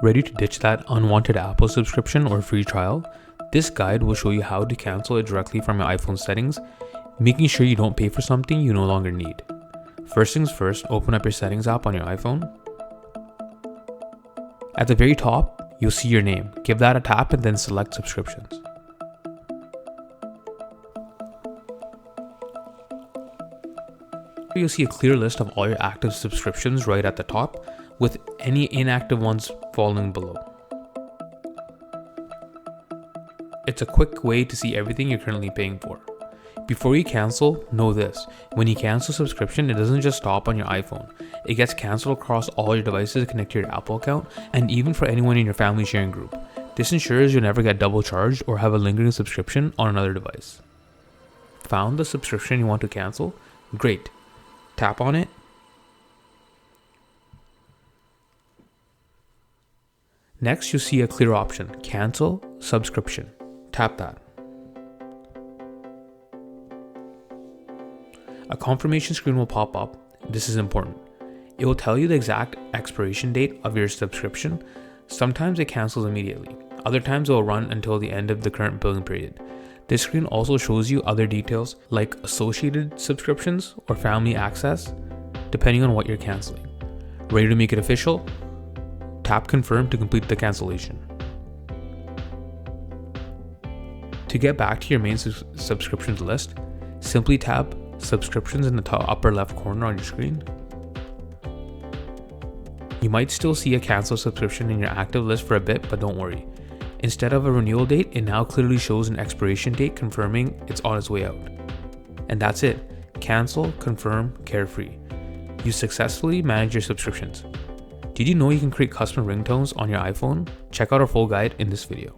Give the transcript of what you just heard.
Ready to ditch that unwanted Apple subscription or free trial? This guide will show you how to cancel it directly from your iPhone settings, making sure you don't pay for something you no longer need. First things first, open up your settings app on your iPhone. At the very top, you'll see your name. Give that a tap and then select subscriptions. You'll see a clear list of all your active subscriptions right at the top, with any inactive ones following below. It's a quick way to see everything you're currently paying for. Before you cancel, know this: when you cancel a subscription, it doesn't just stop on your iPhone. It gets canceled across all your devices connected to your Apple account, and even for anyone in your family sharing group. This ensures you'll never get double charged or have a lingering subscription on another device. Found the subscription you want to cancel? Great. Tap on it. Next, you'll see a clear option: cancel subscription. Tap that. A confirmation screen will pop up. This is important. It will tell you the exact expiration date of your subscription. Sometimes it cancels immediately. Other times it will run until the end of the current billing period. This screen also shows you other details like associated subscriptions or family access, depending on what you're canceling. Ready to make it official? Tap confirm to complete the cancellation. To get back to your main subscriptions list, simply tap subscriptions in the top upper left corner on your screen. You might still see a cancel subscription in your active list for a bit, but don't worry. Instead of a renewal date, it now clearly shows an expiration date confirming it's on its way out. And that's it. Cancel, confirm, carefree. You successfully manage your subscriptions. Did you know you can create custom ringtones on your iPhone? Check out our full guide in this video.